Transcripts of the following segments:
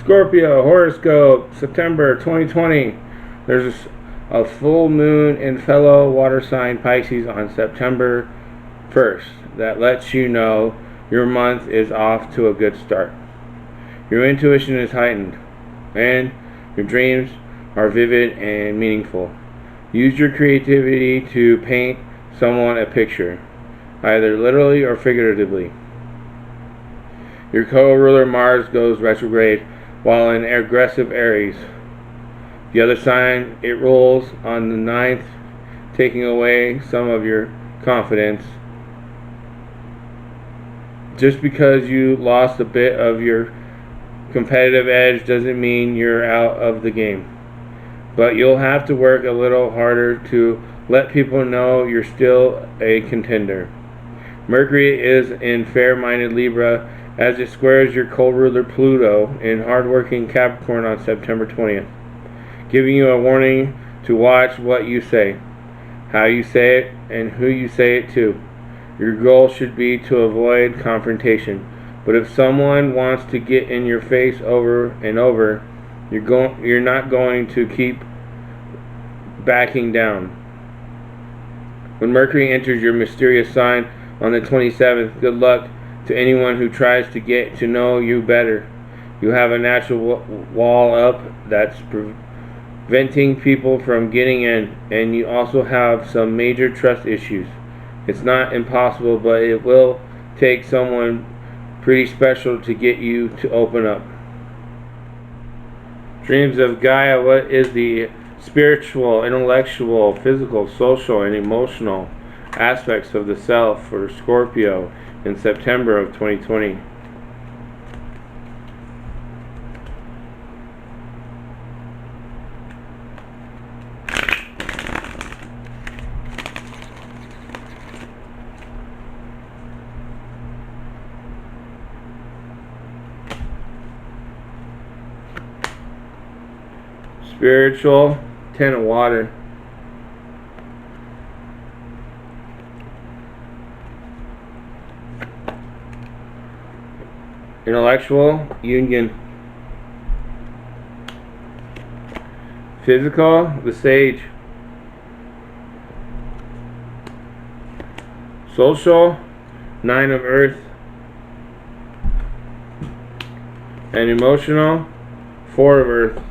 Scorpio horoscope, September 2020. There's a full moon in fellow water sign Pisces on September 1st that lets you know your month is off to a good start. Your intuition is heightened, and your dreams are vivid and meaningful. Use your creativity to paint someone a picture, either literally or figuratively. Your co-ruler Mars goes retrograde while in aggressive Aries. The other sign it rules on the 9th, taking away some of your confidence. Just because you lost a bit of your competitive edge doesn't mean you're out of the game. But you'll have to work a little harder to let people know you're still a contender. Mercury is in fair-minded Libra as it squares your co-ruler Pluto in hardworking Capricorn on September 20th, giving you a warning to watch what you say, how you say it, and who you say it to. Your goal should be to avoid confrontation, but if someone wants to get in your face over and over, you're not going to keep backing down. When Mercury enters your mysterious sign on the 27th, good luck to anyone who tries to get to know you better. You have a natural wall up that's preventing people from getting in, and you also have some major trust issues. It's not impossible, but it will take someone pretty special to get you to open up. Dreams of Gaia. What is the spiritual, intellectual, physical, social, and emotional aspects of the self for Scorpio in September of 2020? Spiritual, 10 of water. Intellectual, union. Physical, the sage. Social, 9 of earth. And emotional, 4 of earth.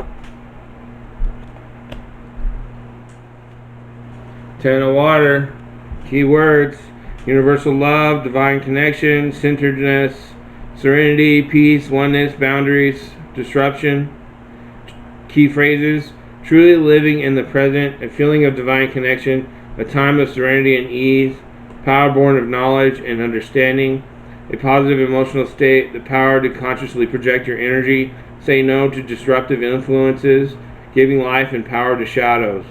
10 of water. Keywords: universal love, divine connection, centeredness, serenity, peace, oneness, boundaries, disruption. Key phrases: truly living in the present, a feeling of divine connection, a time of serenity and ease, power born of knowledge and understanding, a positive emotional state, the power to consciously project your energy, say no to disruptive influences, giving life and power to shadows.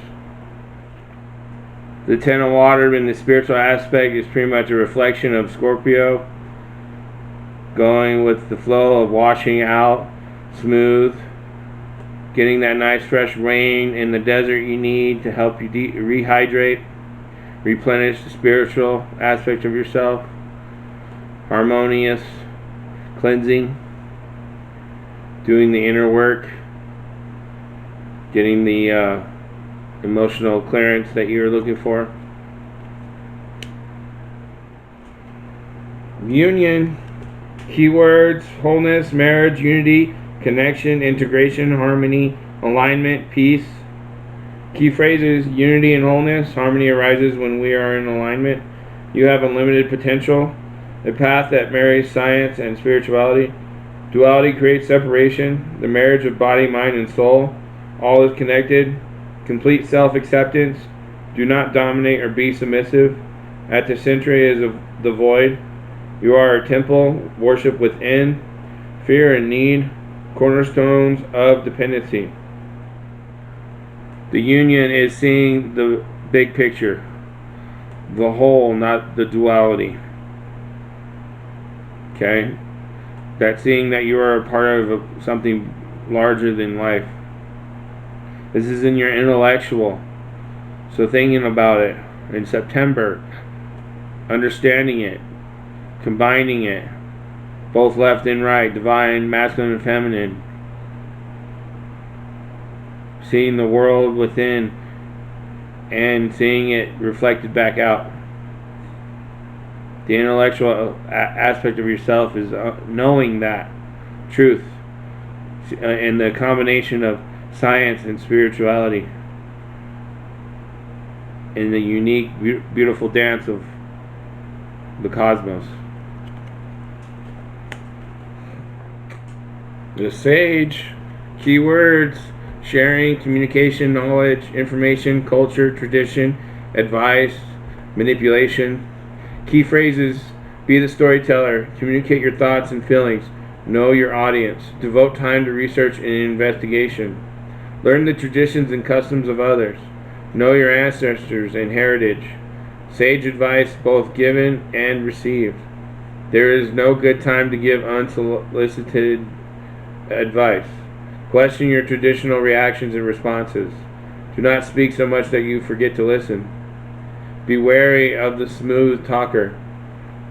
The 10 of water in the spiritual aspect is pretty much a reflection of Scorpio, going with the flow of washing out, smooth, getting that nice fresh rain in the desert you need to help you rehydrate, replenish the spiritual aspect of yourself, harmonious, cleansing, doing the inner work, getting the emotional clearance that you're looking for. Union. Keywords: wholeness, marriage, unity, connection, integration, harmony, alignment, peace. Key phrases: unity and wholeness. Harmony arises when we are in alignment. You have unlimited potential. A path that marries science and spirituality. Duality creates separation. The marriage of body, mind, and soul. All is connected. Complete self-acceptance. Do not dominate or be submissive. At the center is the void. You are a temple. Worship within. Fear and need. Cornerstones of dependency. The union is seeing the big picture. The whole, not the duality. Okay? That's seeing that you are a part of something larger than life. This is in your intellectual. So thinking about it in September, understanding it, combining it, both left and right, divine, masculine and feminine, seeing the world within and seeing it reflected back out. The intellectual aspect of yourself is knowing that truth, and the combination of science and spirituality in the unique, beautiful dance of the cosmos. The Sage, keywords: sharing, communication, knowledge, information, culture, tradition, advice, manipulation. Key phrases: be the storyteller, communicate your thoughts and feelings, know your audience, devote time to research and investigation, learn the traditions and customs of others, know your ancestors and heritage. Sage advice, both given and received. There is no good time to give unsolicited advice. Question your traditional reactions and responses. Do not speak so much that you forget to listen. Be wary of the smooth talker.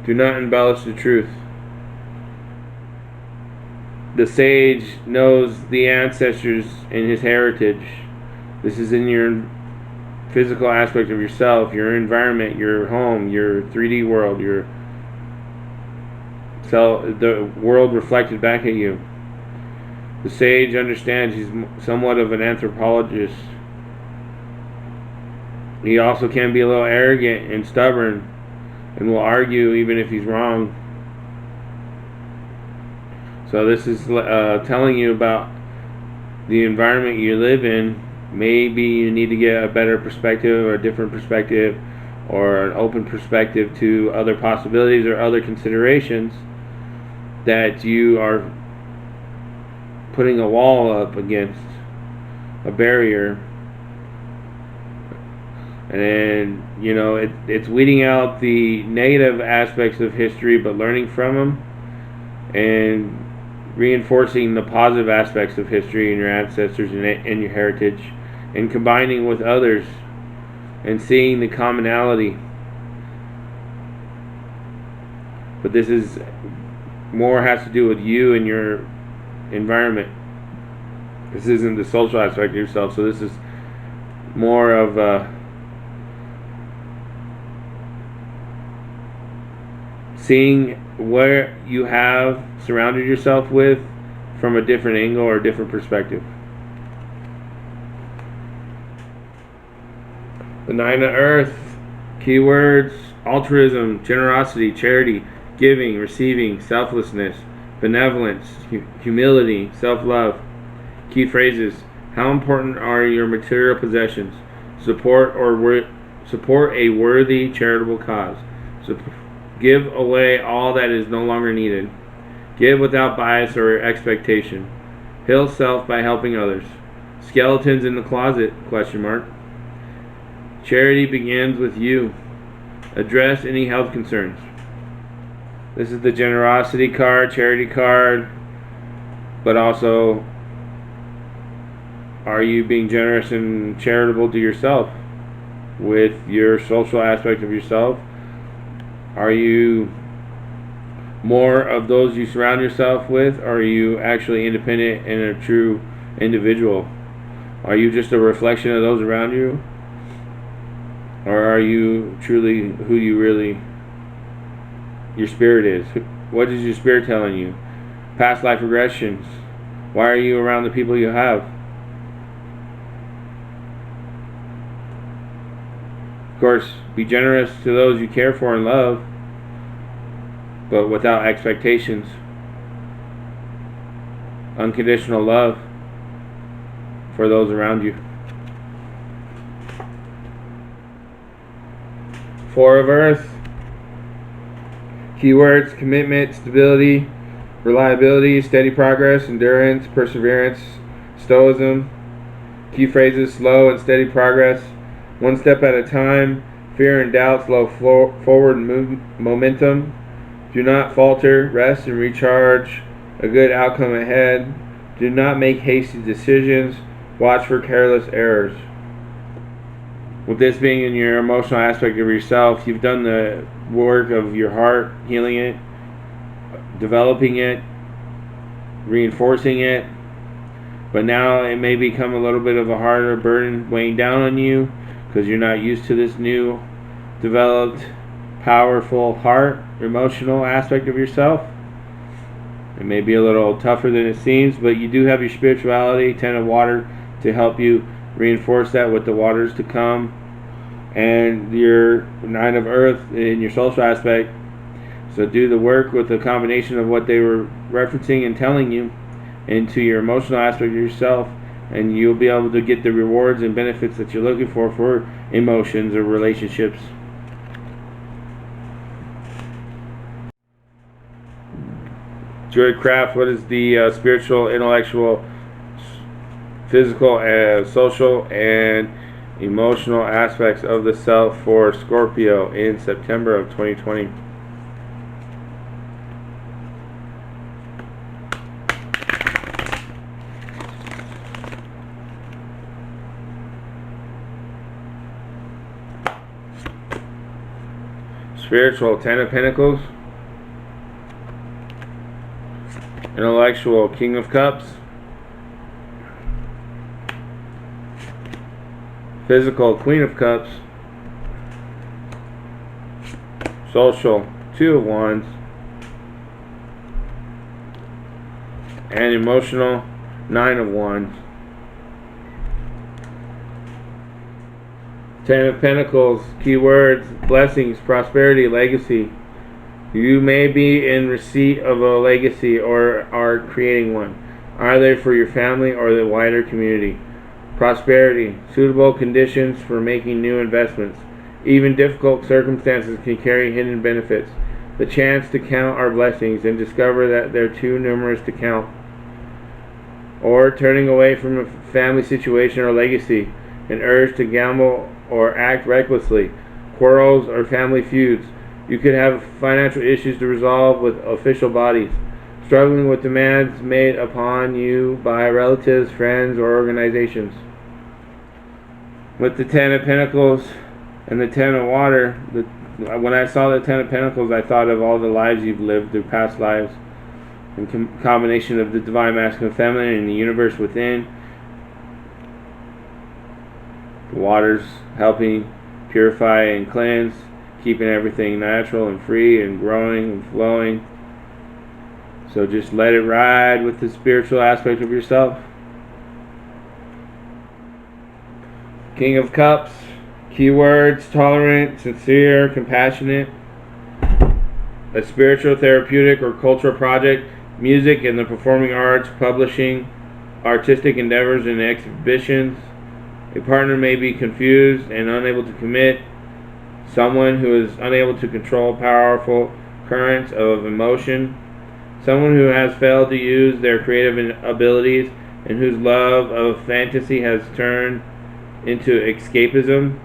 Do not embellish the truth. The sage knows the ancestors and his heritage. This is in your physical aspect of yourself, your environment, your home, your 3D world, the world reflected back at you. The sage understands. He's somewhat of an anthropologist. He also can be a little arrogant and stubborn and will argue even if he's wrong. So this is telling you about the environment you live in. Maybe you need to get a better perspective or a different perspective or an open perspective to other possibilities or other considerations that you are putting a wall up against, a barrier. And it's weeding out the negative aspects of history, but learning from them and reinforcing the positive aspects of history and your ancestors and your heritage, and combining with others and seeing the commonality. But this is more has to do with you and your environment. This isn't the social aspect of yourself, so this is more of seeing where you have surrounded yourself with from a different angle or a different perspective. The Nine of Earth, keywords: altruism, generosity, charity, giving, receiving, selflessness, benevolence, humility, self-love. Key phrases: how important are your material possessions? Support a worthy charitable cause. Give away all that is no longer needed. Give without bias or expectation. Heal self by helping others. Skeletons in the closet? ? Charity begins with you. Address any health concerns. This is the generosity card, charity card, but also, are you being generous and charitable to yourself with your social aspect of yourself? Are you more of those you surround yourself with? Or are you actually independent and a true individual? Are you just a reflection of those around you? Or are you truly who you really, your spirit is? What is your spirit telling you? Past life regressions. Why are you around the people you have? Of course, be generous to those you care for and love, but without expectations. Unconditional love for those around you. Four of Earth, keywords: commitment, stability, reliability, steady progress, endurance, perseverance, stoicism. Key phrases: slow and steady progress, one step at a time, fear and doubt slow forward momentum, do not falter, rest and recharge, a good outcome ahead, do not make hasty decisions, watch for careless errors. With this being in your emotional aspect of yourself, you've done the work of your heart, healing it, developing it, reinforcing it, But now it may become a little bit of a harder burden weighing down on you because you're not used to this new, developed, powerful heart, emotional aspect of yourself. It may be a little tougher than it seems, but you do have your spirituality, 10 of water, to help you reinforce that with the waters to come, and your 9 of earth in your social aspect. So do the work with a combination of what they were referencing and telling you into your emotional aspect of yourself, and you'll be able to get the rewards and benefits that you're looking for emotions or relationships. Druid craft, what is the spiritual, intellectual, physical, social, and emotional aspects of the self for Scorpio in September of 2020? Spiritual, 10 of Pentacles. Intellectual, King of Cups. Physical, Queen of Cups. Social, 2 of Wands. And emotional, 9 of Wands. 10 of Pentacles, keywords, blessings, prosperity, legacy. You may be in receipt of a legacy or are creating one, either for your family or the wider community. Prosperity, suitable conditions for making new investments. Even difficult circumstances can carry hidden benefits. The chance to count our blessings and discover that they're too numerous to count. Or turning away from a family situation or legacy, an urge to gamble or act recklessly, quarrels or family feuds. You could have financial issues to resolve with official bodies, struggling with demands made upon you by relatives, friends, or organizations. With the 10 of Pentacles and the 10 of Water, when I saw the 10 of Pentacles, I thought of all the lives you've lived through past lives, in combination of the divine masculine feminine and the universe within. The waters helping purify and cleanse, keeping everything natural and free and growing and flowing. So just let it ride with the spiritual aspect of yourself. King of Cups, keywords, tolerant, sincere, compassionate. A spiritual, therapeutic, or cultural project, music and the performing arts, publishing, artistic endeavors and exhibitions. A partner may be confused and unable to commit. Someone who is unable to control powerful currents of emotion. Someone who has failed to use their creative abilities and whose love of fantasy has turned into escapism.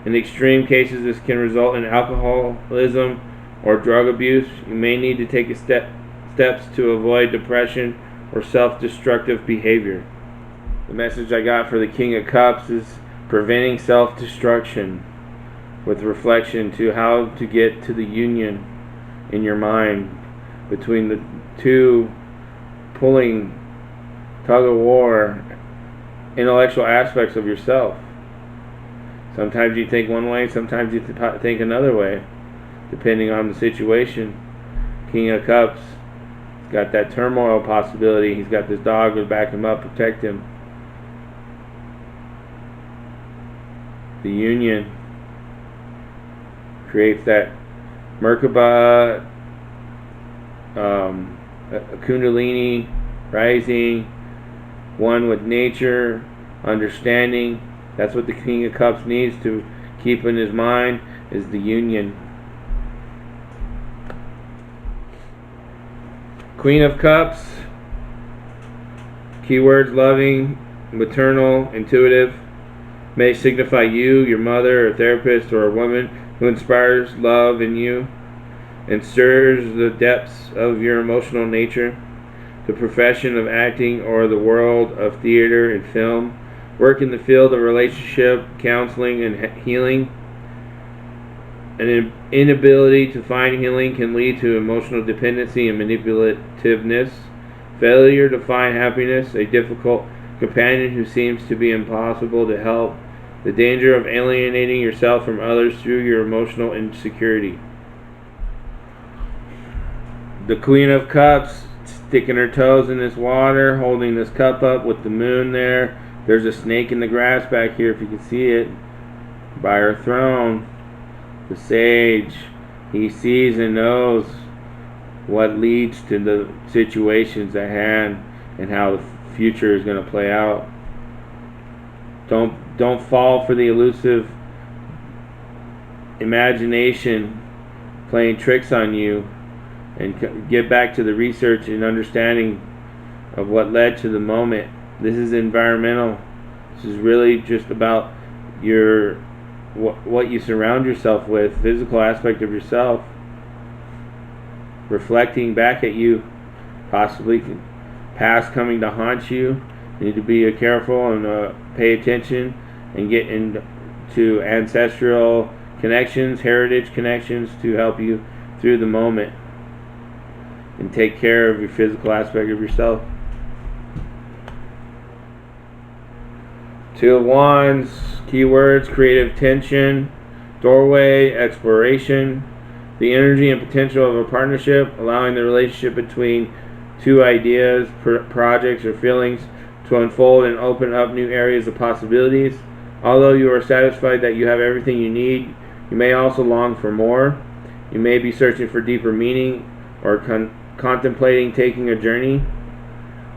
In extreme cases, this can result in alcoholism or drug abuse. You may need to take steps to avoid depression or self-destructive behavior. The message I got for the King of Cups is preventing self-destruction, with reflection to how to get to the union in your mind between the two pulling tug-of-war intellectual aspects of yourself. Sometimes you think one way, sometimes you think another way, depending on the situation. King of Cups, he's got that turmoil possibility. He's got this dog to back him up, protect him. The union creates that Merkaba, a Kundalini rising, one with nature, understanding. That's what the King of Cups needs to keep in his mind, is the union. Queen of Cups, keywords, loving, maternal, intuitive. May signify you, your mother, a therapist, or a woman who inspires love in you and stirs the depths of your emotional nature. The profession of acting or the world of theater and film. Work in the field of relationship, counseling, and healing. An inability to find healing can lead to emotional dependency and manipulativeness. Failure to find happiness, a difficult companion who seems to be impossible to help, the danger of alienating yourself from others through your emotional insecurity. The Queen of Cups, sticking her toes in this water, holding this cup up with the moon there. There's a snake in the grass back here, if you can see it, by her throne. The Sage, he sees and knows what leads to the situations at hand and how the future is going to play out. Don't fall for the elusive imagination playing tricks on you, and get back to the research and understanding of what led to the moment. This is environmental. This is really just about your what you surround yourself with, physical aspect of yourself, reflecting back at you, possibly past coming to haunt you. You need to be careful and pay attention and get into ancestral connections, heritage connections to help you through the moment and take care of your physical aspect of yourself. Two of Wands, keywords, creative tension, doorway, exploration, the energy and potential of a partnership, allowing the relationship between two ideas, projects, or feelings to unfold and open up new areas of possibilities. Although you are satisfied that you have everything you need, you may also long for more. You may be searching for deeper meaning or contemplating taking a journey.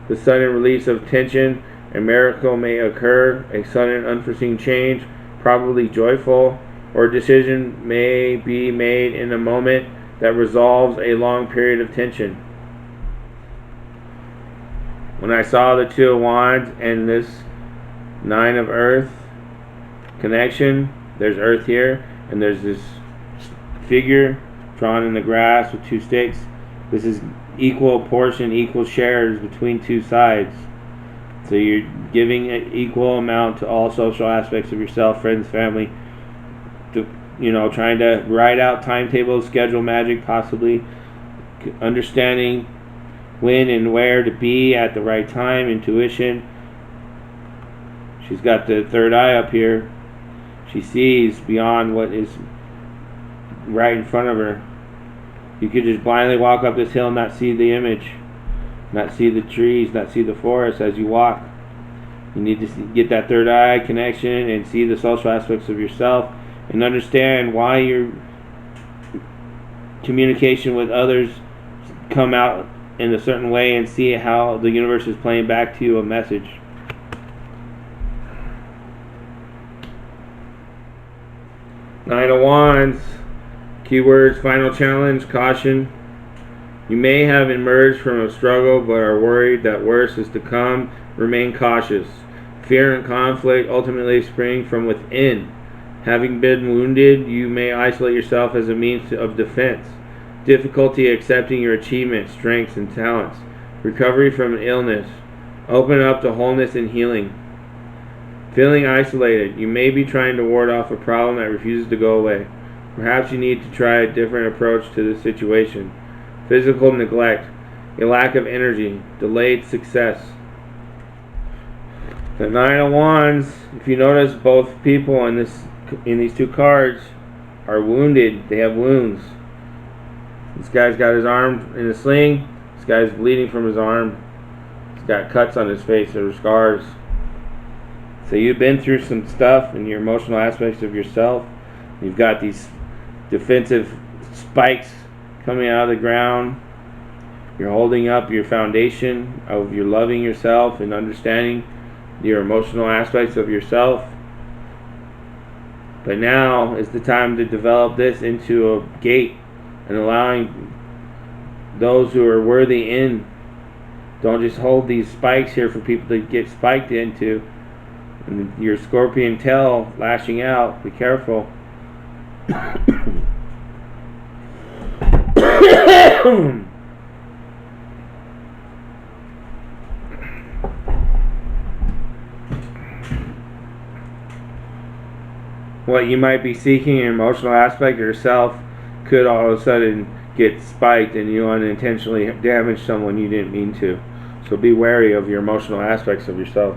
The sudden release of tension, a miracle may occur, a sudden unforeseen change, probably joyful, or a decision may be made in a moment that resolves a long period of tension. When I saw the Two of Wands and this Nine of Earth connection, there's Earth here, and there's this figure drawn in the grass with two sticks. This is equal portion, equal shares between two sides. So you're giving an equal amount to all social aspects of yourself, friends, family, trying to write out timetables, schedule magic, possibly understanding when and where to be at the right time, intuition. She's got the third eye up here. She sees beyond what is right in front of her. You could just blindly walk up this hill and not see the image, not see the trees, not see the forest as you walk. You need to get that third eye connection and see the social aspects of yourself and understand why your communication with others come out in a certain way, and see how the universe is playing back to you a message. Nine of Wands, keywords, final challenge, caution. You may have emerged from a struggle but are worried that worse is to come. Remain cautious. Fear and conflict ultimately spring from within. Having been wounded, you may isolate yourself as a means of defense. Difficulty accepting your achievements, strengths, and talents. Recovery from an illness. Open up to wholeness and healing. Feeling isolated. You may be trying to ward off a problem that refuses to go away. Perhaps you need to try a different approach to the situation. Physical neglect. A lack of energy. Delayed success. The Nine of Wands. If you notice, both people in these two cards are wounded. They have wounds. This guy's got his arm in a sling. This guy's bleeding from his arm. He's got cuts on his face or scars. So you've been through some stuff in your emotional aspects of yourself. You've got these defensive spikes coming out of the ground. You're holding up your foundation of your loving yourself and understanding your emotional aspects of yourself. But now is the time to develop this into a gate and allowing those who are worthy in. Don't just hold these spikes here for people to get spiked into. And your scorpion tail lashing out. Be careful. What you might be seeking, an emotional aspect of yourself, could all of a sudden get spiked and you unintentionally damage someone you didn't mean to. So be wary of your emotional aspects of yourself.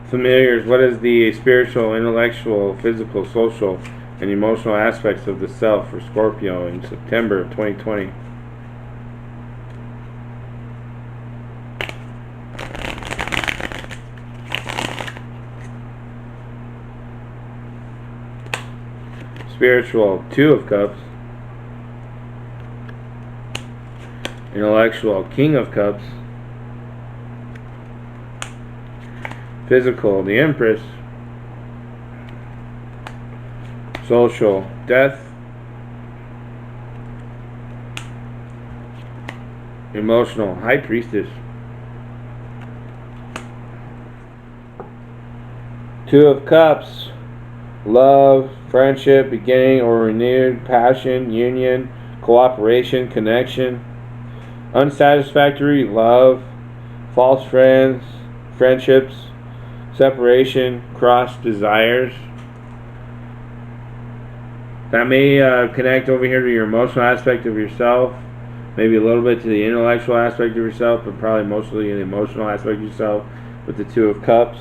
Familiars, what is the spiritual, intellectual, physical, social, and emotional aspects of the self for Scorpio in September of 2020? Spiritual, 2 of Cups. Intellectual, King of Cups. Physical, the Empress. Social, Death. Emotional, High Priestess. 2 of Cups. Love, friendship, beginning or renewed, passion, union, cooperation, connection. Unsatisfactory, love, false friends, friendships, separation, cross desires. That may connect over here to your emotional aspect of yourself, maybe a little bit to the intellectual aspect of yourself, but probably mostly the emotional aspect of yourself with the 2 of Cups.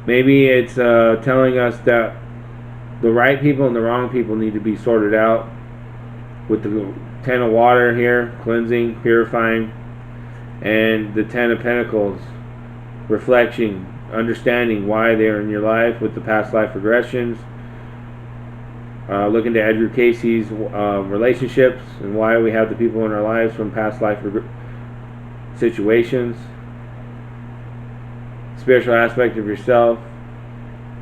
Maybe it's telling us that the right people and the wrong people need to be sorted out with the 10 of Water here, cleansing, purifying, and the 10 of Pentacles, reflection, understanding why they're in your life with the past life regressions, looking to Edgar Casey's relationships and why we have the people in our lives from past life situations. Spiritual aspect of yourself,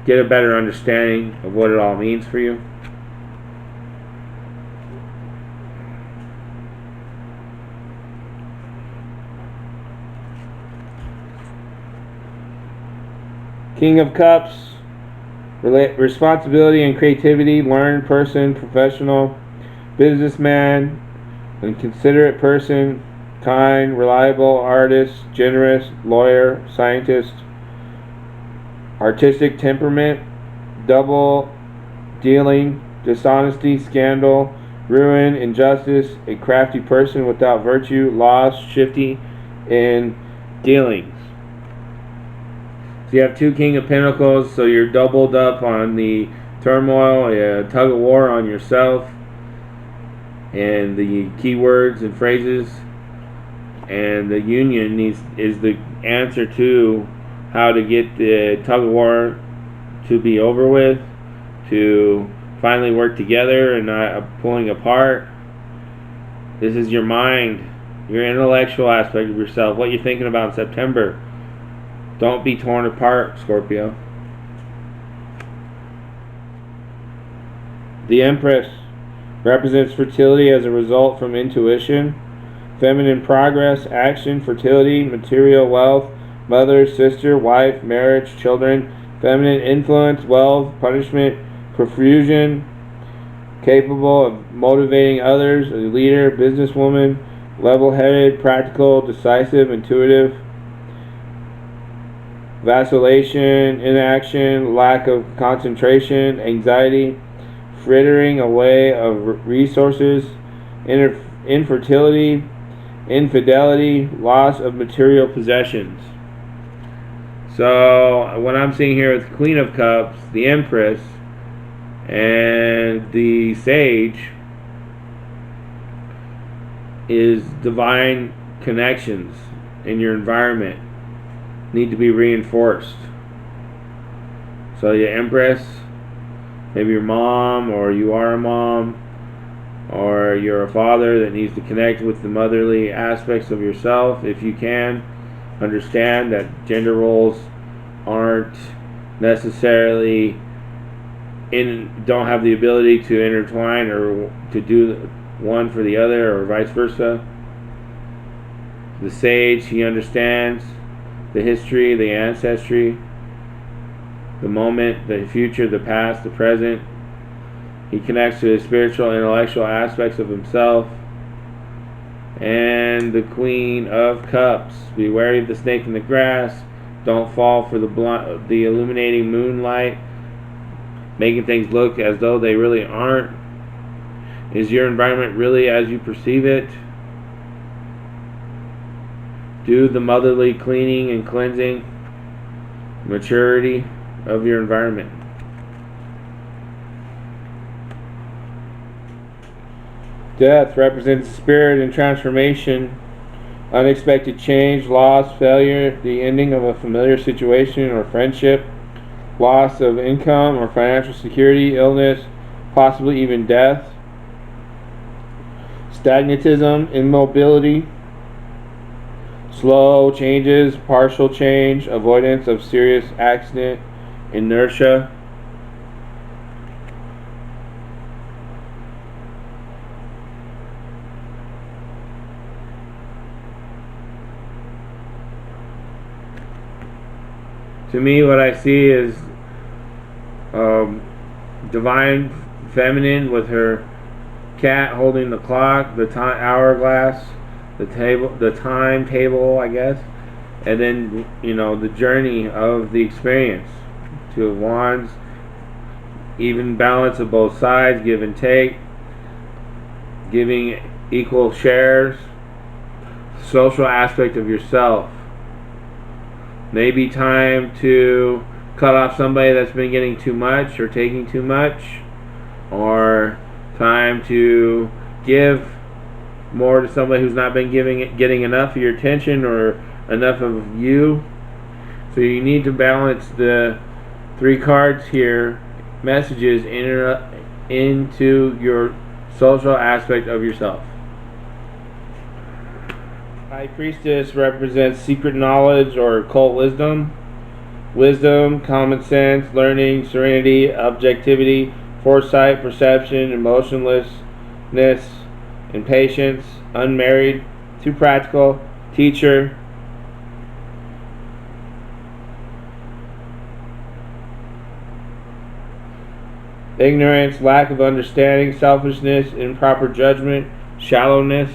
get a better understanding of what it all means for you. King of Cups, responsibility and creativity, learned person, professional, businessman, and considerate person, kind, reliable, artist, generous, lawyer, scientist. Artistic temperament, double dealing, dishonesty, scandal, ruin, injustice, a crafty person without virtue, loss, shifty in dealings. So you have 2 King of Pentacles, so you're doubled up on the turmoil, a tug of war on yourself, and the keywords and phrases, and the union is the answer to how to get the tug of war to be over with, to finally work together and not pulling apart. This is your mind, your intellectual aspect of yourself, what you're thinking about in September. Don't be torn apart, Scorpio. The Empress represents fertility as a result from intuition, feminine progress, action, fertility, material wealth, mother, sister, wife, marriage, children, feminine influence, wealth, punishment, profusion, capable of motivating others, a leader, businesswoman, level-headed, practical, decisive, intuitive, vacillation, inaction, lack of concentration, anxiety, frittering away of resources, infertility, infidelity, loss of material possessions. So what I'm seeing here is Queen of Cups, the Empress, and the Sage is divine connections in your environment need to be reinforced. So your Empress, maybe your mom, or you are a mom, or you're a father that needs to connect with the motherly aspects of yourself. If you can, understand that gender roles aren't necessarily don't have the ability to intertwine or to do one for the other or vice versa. The Sage, he understands the history, the ancestry, the moment, the future, the past, the present. He connects to his spiritual, intellectual aspects of himself. And the Queen of Cups. Be wary of the snake in the grass. Don't fall for the illuminating moonlight, making things look as though they really aren't. Is your environment really as you perceive it? Do the motherly cleaning and cleansing, maturity of your environment. Death represents spirit and transformation, unexpected change, loss, failure, the ending of a familiar situation or friendship, loss of income or financial security, illness, possibly even death. Stagnatism, immobility, slow changes, partial change, avoidance of serious accident, inertia. To me, what I see is divine feminine with her cat holding the clock, the time hourglass, the timetable, I guess, and then the journey of the experience. Two of Wands, even balance of both sides, give and take, giving equal shares, social aspect of yourself. Maybe time to cut off somebody that's been getting too much or taking too much, or time to give more to somebody who's not been getting enough of your attention or enough of you. So you need to balance the three cards here, messages into your social aspect of yourself. High Priestess represents secret knowledge or occult wisdom. Wisdom, common sense, learning, serenity, objectivity, foresight, perception, emotionlessness, and patience. Unmarried, too practical, teacher. Ignorance, lack of understanding, selfishness, improper judgment, shallowness.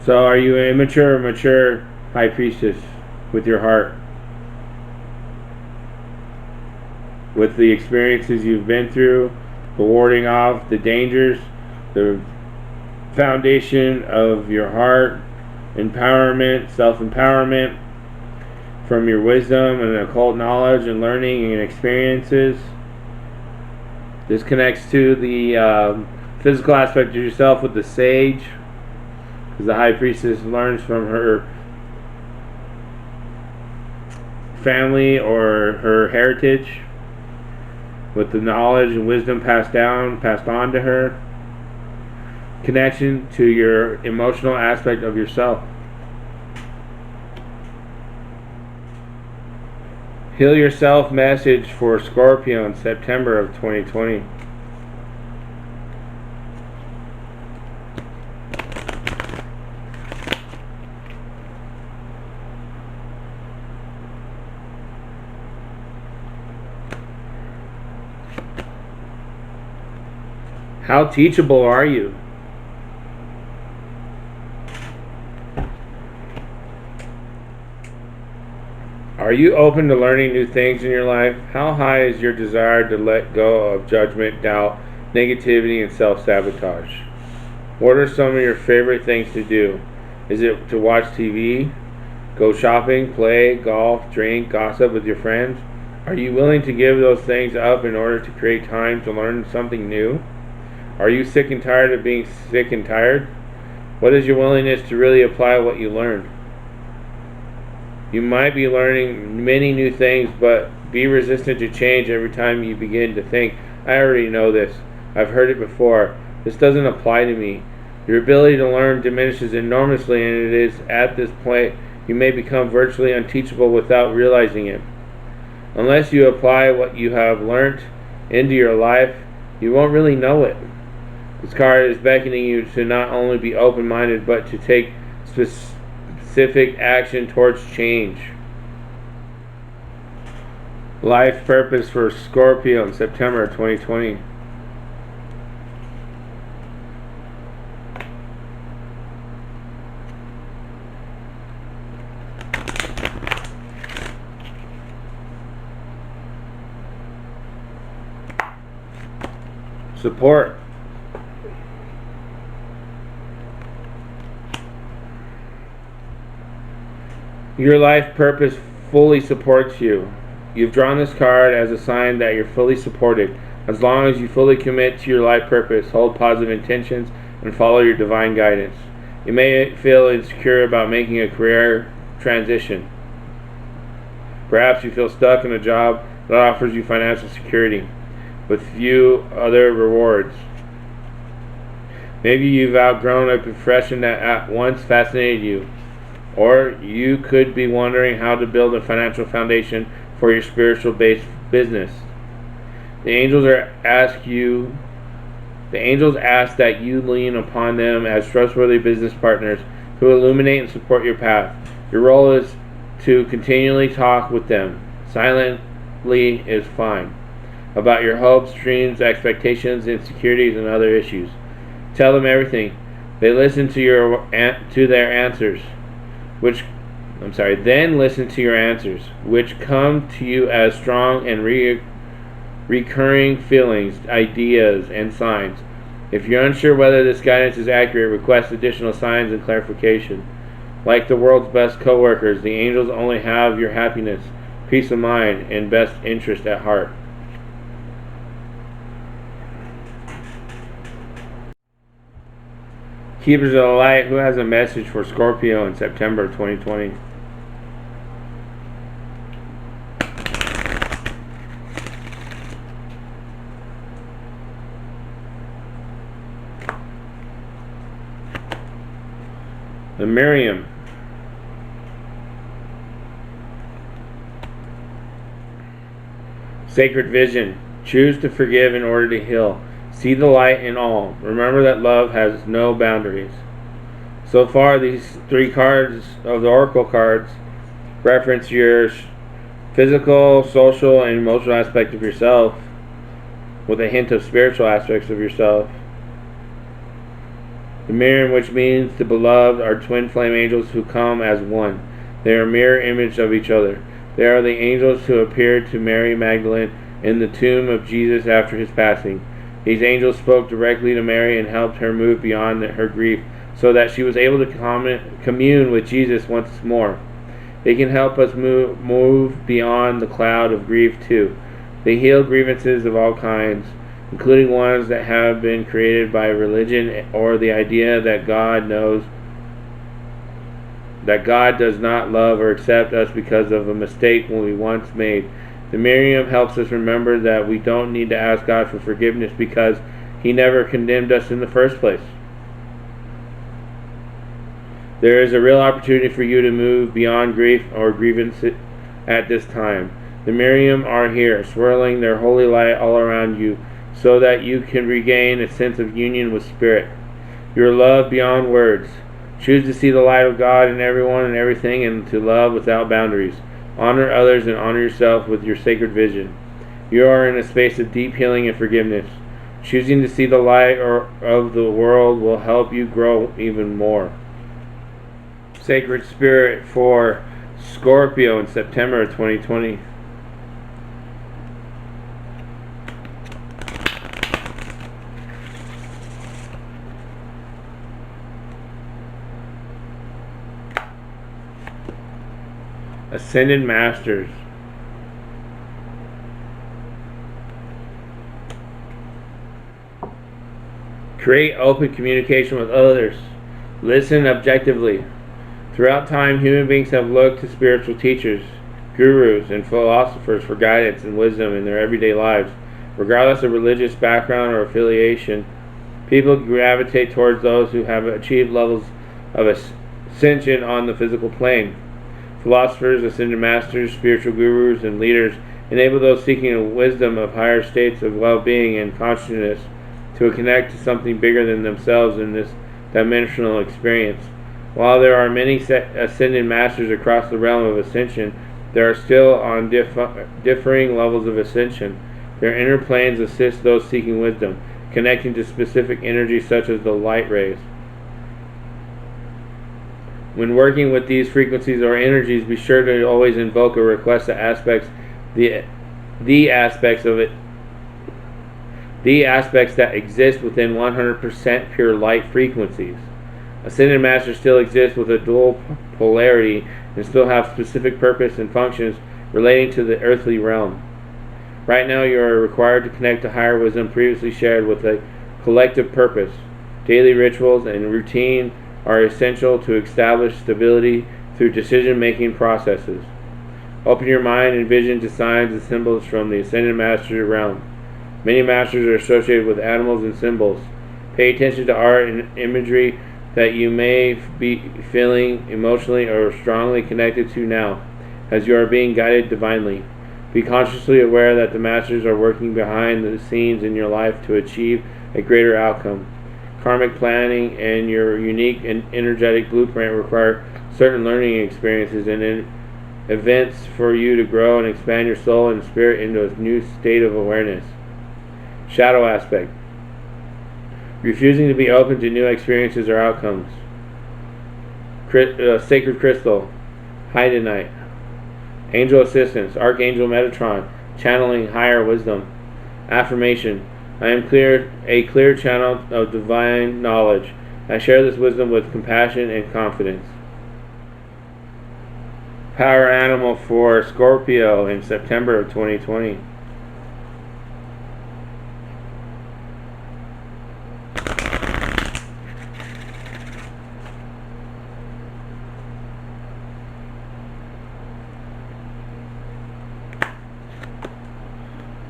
So are you an immature or mature High Priestess with your heart? With the experiences you've been through, the warding off the dangers, the foundation of your heart, empowerment, self-empowerment from your wisdom and occult knowledge and learning and experiences. This connects to the physical aspect of yourself with the sage, because the High Priestess learns from her family or her heritage with the knowledge and wisdom passed on to her. Connection to your emotional aspect of yourself. Heal Yourself message for Scorpio in September of 2020. How teachable are you? Are you open to learning new things in your life? How high is your desire to let go of judgment, doubt, negativity, and self-sabotage? What are some of your favorite things to do? Is it to watch TV, go shopping, play, golf, drink, gossip with your friends? Are you willing to give those things up in order to create time to learn something new? Are you sick and tired of being sick and tired? What is your willingness to really apply what you learned? You might be learning many new things, but be resistant to change every time you begin to think, I already know this. I've heard it before. This doesn't apply to me. Your ability to learn diminishes enormously, and it is at this point you may become virtually unteachable without realizing it. Unless you apply what you have learned into your life, you won't really know it. This card is beckoning you to not only be open-minded, but to take specific action towards change. Life purpose for Scorpio in September 2020. Support. Your life purpose fully supports you. You've drawn this card as a sign that you're fully supported. As long as you fully commit to your life purpose, hold positive intentions, and follow your divine guidance. You may feel insecure about making a career transition. Perhaps you feel stuck in a job that offers you financial security with few other rewards. Maybe you've outgrown a profession that at once fascinated you. Or you could be wondering how to build a financial foundation for your spiritual based business. The angels ask that you lean upon them as trustworthy business partners who illuminate and support your path. Your role is to continually talk with them. Silently is fine. About your hopes, dreams, expectations, insecurities, and other issues. Tell them everything. They listen to their answers. Then listen to your answers, which come to you as strong and recurring feelings, ideas, and signs. If you're unsure whether this guidance is accurate, request additional signs and clarification. Like the world's best co-workers, the angels only have your happiness, peace of mind, and best interest at heart. Keepers of the Light, who has a message for Scorpio in September 2020? The Miriam. Sacred vision. Choose to forgive in order to heal. See the light in all. Remember that love has no boundaries. So far, these three cards of the Oracle cards reference your physical, social, and emotional aspect of yourself with a hint of spiritual aspects of yourself. The Miriam, which means the beloved, are twin flame angels who come as one. They are a mirror image of each other. They are the angels who appeared to Mary Magdalene in the tomb of Jesus after his passing. These angels spoke directly to Mary and helped her move beyond her grief so that she was able to commune with Jesus once more. They can help us move beyond the cloud of grief too. They heal grievances of all kinds, including ones that have been created by religion or the idea that God does not love or accept us because of a mistake we once made. The Miriam helps us remember that we don't need to ask God for forgiveness because He never condemned us in the first place. There is a real opportunity for you to move beyond grief or grievance at this time. The Miriam are here, swirling their holy light all around you so that you can regain a sense of union with Spirit. You are loved beyond words. Choose to see the light of God in everyone and everything and to love without boundaries. Honor others and honor yourself with your sacred vision. You are in a space of deep healing and forgiveness. Choosing to see the light of the world will help you grow even more. Sacred Spirit for Scorpio in September 2020. Ascended Masters. Create open communication with others. Listen objectively. Throughout time, human beings have looked to spiritual teachers, gurus, and philosophers for guidance and wisdom in their everyday lives. Regardless of religious background or affiliation, people gravitate towards those who have achieved levels of ascension on the physical plane. Philosophers, ascended masters, spiritual gurus, and leaders enable those seeking a wisdom of higher states of well-being and consciousness to connect to something bigger than themselves in this dimensional experience. While there are many ascended masters across the realm of ascension, there are still on differing levels of ascension. Their inner planes assist those seeking wisdom, connecting to specific energies such as the light rays. When working with these frequencies or energies, be sure to always invoke or request the aspects that exist within 100% pure light frequencies. Ascended Masters still exist with a dual polarity and still have specific purpose and functions relating to the earthly realm. Right now, you are required to connect to higher wisdom previously shared with a collective purpose. Daily rituals and routine are essential to establish stability through decision-making processes. Open your mind and vision to signs and symbols from the Ascended Master realm. Many masters are associated with animals and symbols. Pay attention to art and imagery that you may be feeling emotionally or strongly connected to now, as you are being guided divinely. Be consciously aware that the masters are working behind the scenes in your life to achieve a greater outcome. Karmic planning and your unique and energetic blueprint require certain learning experiences and events for you to grow and expand your soul and spirit into a new state of awareness. Shadow aspect. Refusing to be open to new experiences or outcomes. Sacred crystal. Heightened. Angel assistance. Archangel Metatron. Channeling higher wisdom. Affirmation. I am a clear channel of divine knowledge. I share this wisdom with compassion and confidence. Power animal for Scorpio in September of 2020.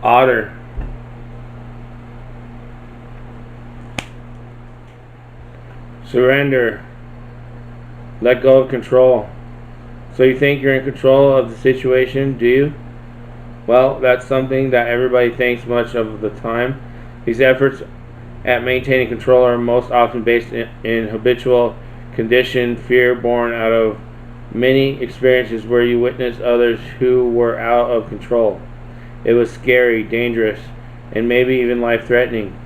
Otter. Surrender. Let go of control. So you think you're in control of the situation, do you? Well, that's something that everybody thinks much of the time. These efforts at maintaining control are most often based in habitual conditioned fear born out of many experiences where you witnessed others who were out of control. It was scary, dangerous, and maybe even life-threatening.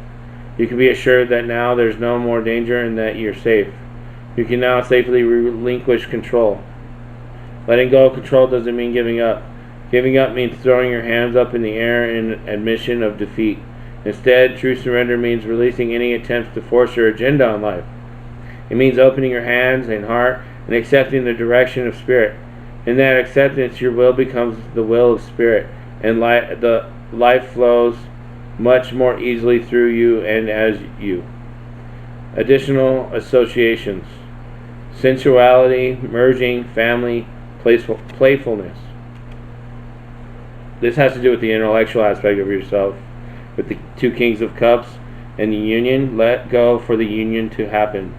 You can be assured that now there's no more danger and that you're safe. You can now safely relinquish control. Letting go of control doesn't mean giving up. Giving up means throwing your hands up in the air in admission of defeat. Instead, true surrender means releasing any attempts to force your agenda on life. It means opening your hands and heart and accepting the direction of spirit. In that acceptance, your will becomes the will of spirit, and the life flows much more easily through you and as you. Additional associations. Sensuality, merging, family, playfulness. This has to do with the intellectual aspect of yourself. With the two Kings of Cups and the union, let go for the union to happen.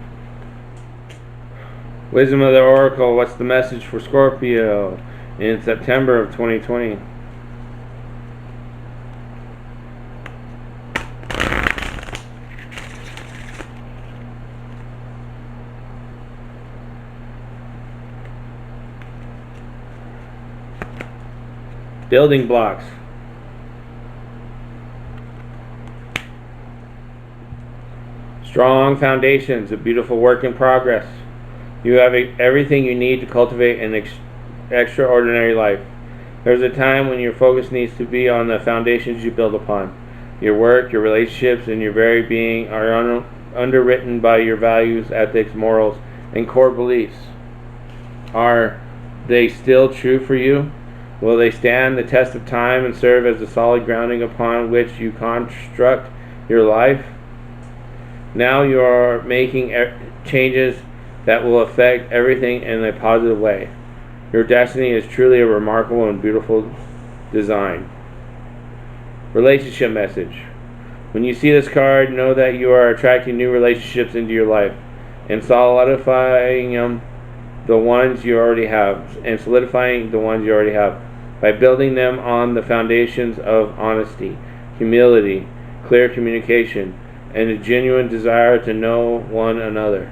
Wisdom of the Oracle. What's the message for Scorpio in September of 2020? Building blocks. Strong foundations, a beautiful work in progress. You have everything you need to cultivate an extraordinary life. There's a time when your focus needs to be on the foundations you build upon. Your work, your relationships, and your very being are underwritten by your values, ethics, morals, and core beliefs. Are they still true for you? Will they stand the test of time and serve as the solid grounding upon which you construct your life? Now you are making changes that will affect everything in a positive way. Your destiny is truly a remarkable and beautiful design. Relationship message. When you see this card, know that you are attracting new relationships into your life and solidifying the ones you already have, by building them on the foundations of honesty, humility, clear communication, and a genuine desire to know one another.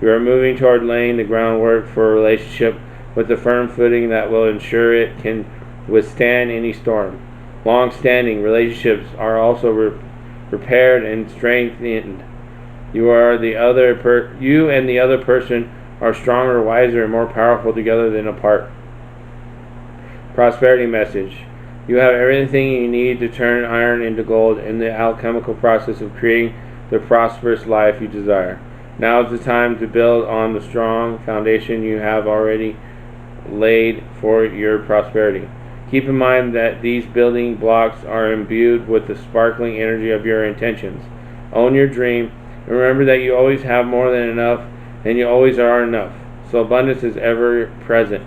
You are moving toward laying the groundwork for a relationship with a firm footing that will ensure it can withstand any storm. Long-standing relationships are also repaired and strengthened. You and the other person are stronger, wiser, and more powerful together than apart. Prosperity message. You have everything you need to turn iron into gold in the alchemical process of creating the prosperous life you desire. Now is the time to build on the strong foundation you have already laid for your prosperity. Keep in mind that these building blocks are imbued with the sparkling energy of your intentions. Own your dream, and remember that you always have more than enough, and you always are enough. So abundance is ever present.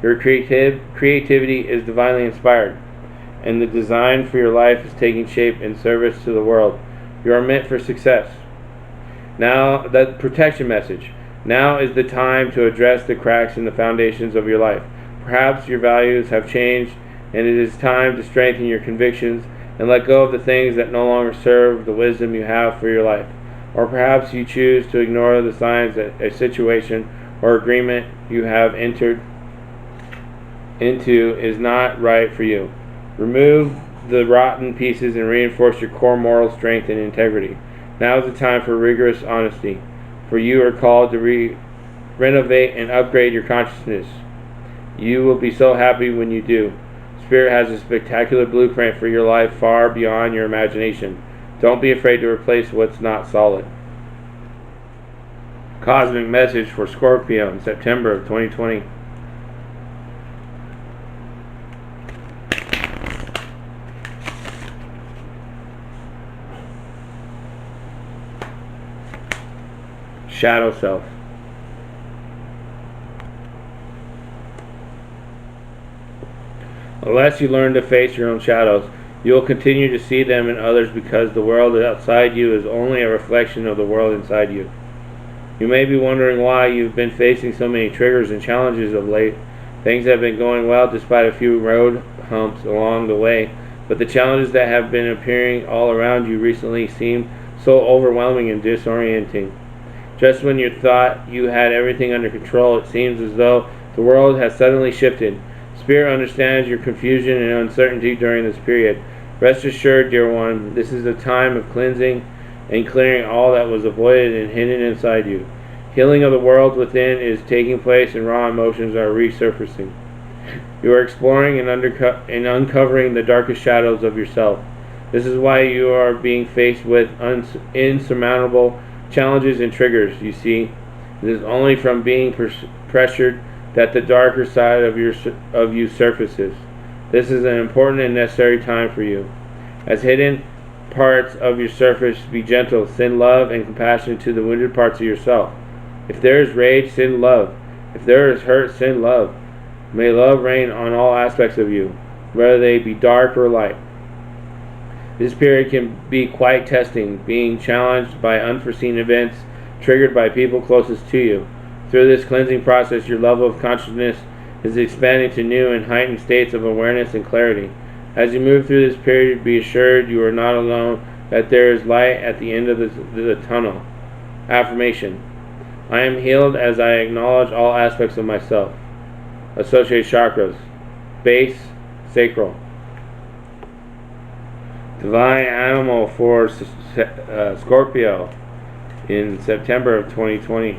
Your creativity is divinely inspired, and the design for your life is taking shape in service to the world. You are meant for success. Now, the protection message. Now is the time to address the cracks in the foundations of your life. Perhaps your values have changed, and it is time to strengthen your convictions and let go of the things that no longer serve the wisdom you have for your life. Or perhaps you choose to ignore the signs that a situation or agreement you have entered into is not right for you. Remove the rotten pieces and reinforce your core moral strength and integrity. Now is the time for rigorous honesty, for you are called to renovate and upgrade your consciousness. You will be so happy when you do. Spirit has a spectacular blueprint for your life far beyond your imagination. Don't be afraid to replace what's not solid. Cosmic message for Scorpio in September of 2020. Shadow self. Unless you learn to face your own shadows, you will continue to see them in others because the world outside you is only a reflection of the world inside you. You may be wondering why you've been facing so many triggers and challenges of late. Things have been going well despite a few road humps along the way, but the challenges that have been appearing all around you recently seem so overwhelming and disorienting. Just when you thought you had everything under control, it seems as though the world has suddenly shifted. Spirit understands your confusion and uncertainty during this period. Rest assured, dear one, this is a time of cleansing and clearing all that was avoided and hidden inside you. Healing of the world within is taking place and raw emotions are resurfacing. You are exploring and uncovering the darkest shadows of yourself. This is why you are being faced with insurmountable challenges and triggers. You see, it is only from being pressured that the darker side of you surfaces. This is an important and necessary time for you. As hidden parts of your surface, be gentle, send love and compassion to the wounded parts of yourself. If there is rage, send love. If there is hurt, send love. May love reign on all aspects of you, whether they be dark or light. This period can be quite testing, being challenged by unforeseen events triggered by people closest to you. Through this cleansing process, your level of consciousness is expanding to new and heightened states of awareness and clarity. As you move through this period, be assured you are not alone, that there is light at the end of the tunnel. Affirmation. I am healed as I acknowledge all aspects of myself. Associated chakras. Base, sacral. Divine animal for Scorpio in September of 2020.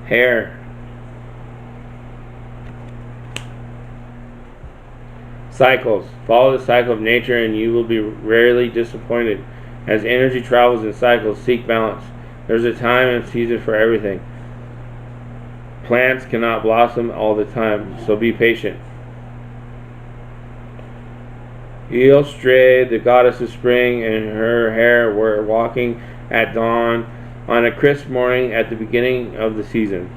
Hair. Cycles. Follow the cycle of nature and you will be rarely disappointed. As energy travels in cycles, seek balance. There's a time and season for everything. Plants cannot blossom all the time, so be patient. Eostre, the goddess of spring, and her hair were walking at dawn on a crisp morning at the beginning of the season.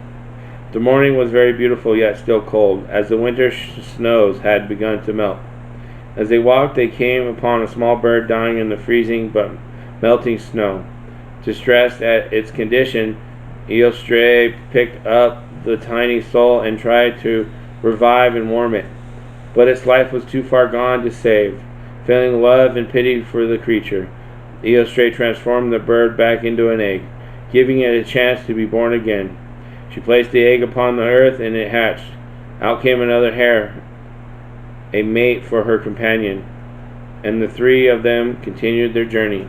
The morning was very beautiful yet still cold, as the winter snows had begun to melt. As they walked, they came upon a small bird dying in the freezing but melting snow. Distressed at its condition, Eostre picked up the tiny soul and tried to revive and warm it, but its life was too far gone to save. Feeling love and pity for the creature, Eostre transformed the bird back into an egg, giving it a chance to be born again. She placed the egg upon the earth and it hatched. Out came another hare, a mate for her companion, and the three of them continued their journey.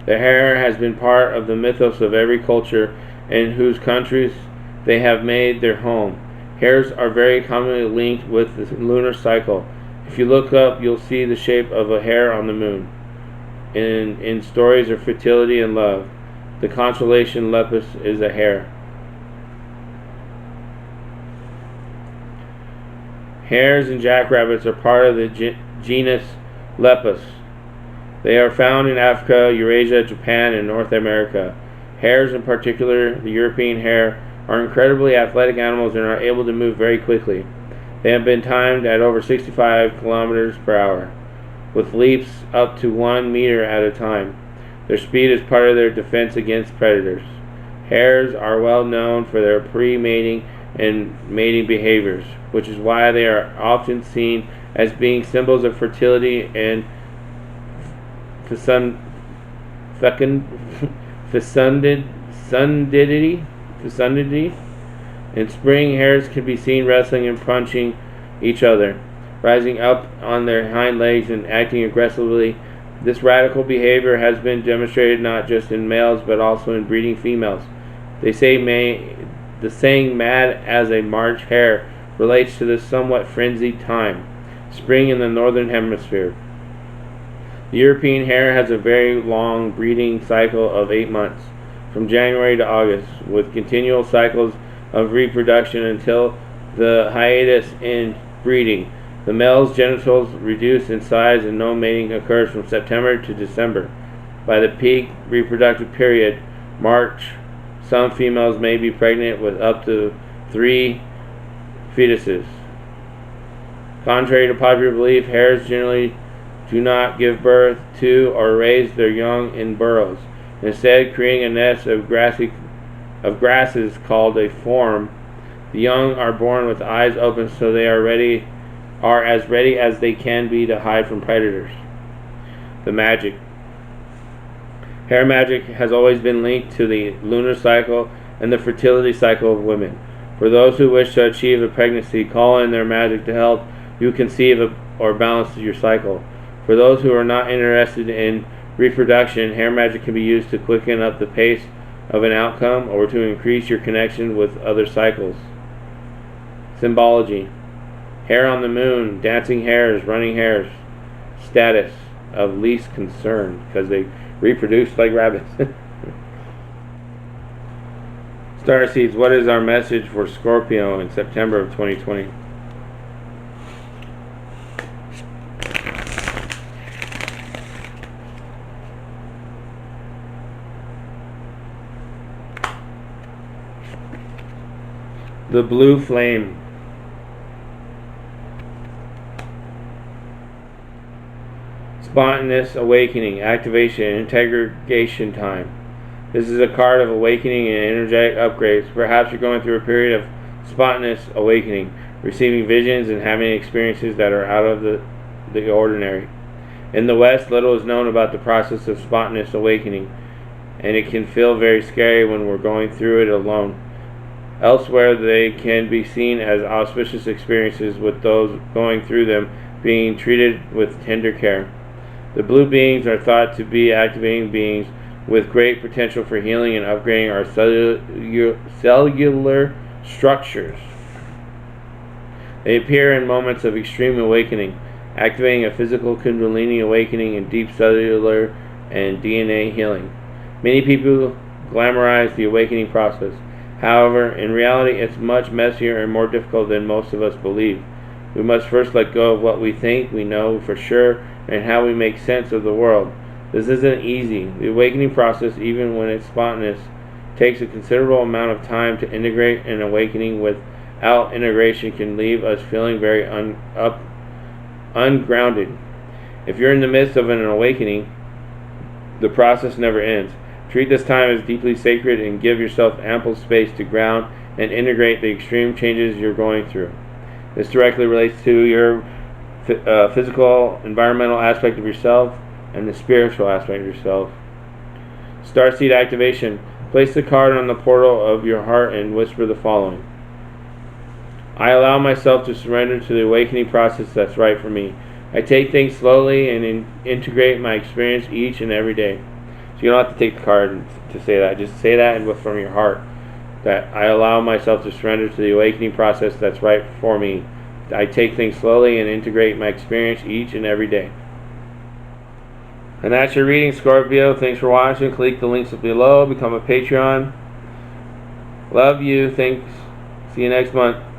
The hare has been part of the mythos of every culture in whose countries they have made their home. Hares are very commonly linked with the lunar cycle. If you look up, you'll see the shape of a hare on the moon. In stories of fertility and love, the constellation Lepus is a hare. Hares and jackrabbits are part of the genus Lepus. They are found in Africa, Eurasia, Japan, and North America. Hares, in particular the European hare, are incredibly athletic animals and are able to move very quickly. They have been timed at over 65 kilometers per hour, with leaps up to 1 meter at a time. Their speed is part of their defense against predators. Hares are well known for their pre-mating and mating behaviors, which is why they are often seen as being symbols of fertility and fecundity. In spring, hares can be seen wrestling and punching each other, rising up on their hind legs and acting aggressively. This radical behavior has been demonstrated not just in males but also in breeding females. The saying "mad as a March hare" relates to this somewhat frenzied time, spring in the northern hemisphere. The European hare has a very long breeding cycle of 8 months, from January to August, with continual cycles of reproduction until the hiatus in breeding. The male's genitals reduce in size and no mating occurs from September to December. By the peak reproductive period, March, some females may be pregnant with up to 3 fetuses. Contrary to popular belief, hares generally do not give birth to or raise their young in burrows, instead creating a nest of grasses called a form. The young are born with eyes open, so they are as ready as they can be to hide from predators. The magic. Hare magic has always been linked to the lunar cycle and the fertility cycle of women. For those who wish to achieve a pregnancy, call in their magic to help you conceive or balance your cycle. For those who are not interested in reproduction, hare magic can be used to quicken up the pace of an outcome or to increase your connection with other cycles. Symbology. Hare on the moon, dancing hares, running hares. Status of least concern, because they reproduce like rabbits. Star seeds, what is our message for Scorpio in September of 2020? The blue flame. Spontaneous awakening, activation, and integration time. This is a card of awakening and energetic upgrades. Perhaps you're going through a period of spontaneous awakening, receiving visions and having experiences that are out of the ordinary. In the West, little is known about the process of spontaneous awakening, and it can feel very scary when we're going through it alone. Elsewhere, they can be seen as auspicious experiences, with those going through them being treated with tender care. The blue beings are thought to be activating beings with great potential for healing and upgrading our cellular structures. They appear in moments of extreme awakening, activating a physical kundalini awakening and deep cellular and DNA healing. Many people glamorize the awakening process. However, in reality, it's much messier and more difficult than most of us believe. We must first let go of what we think we know for sure and how we make sense of the world. This isn't easy. The awakening process, even when it's spontaneous, takes a considerable amount of time to integrate, and awakening without integration can leave us feeling very ungrounded. If you're in the midst of an awakening, the process never ends. Treat this time as deeply sacred and give yourself ample space to ground and integrate the extreme changes you're going through. This directly relates to your physical, environmental aspect of yourself and the spiritual aspect of yourself. Starseed activation. Place the card on the portal of your heart and whisper the following. I allow myself to surrender to the awakening process that's right for me. I take things slowly and integrate my experience each and every day. So you don't have to take the card to say that. Just say that from your heart. that I allow myself to surrender to the awakening process that's right for me. I take things slowly and integrate my experience each and every day. And that's your reading, Scorpio. Thanks for watching. Click the links below. Become a Patreon. Love you. Thanks. See you next month.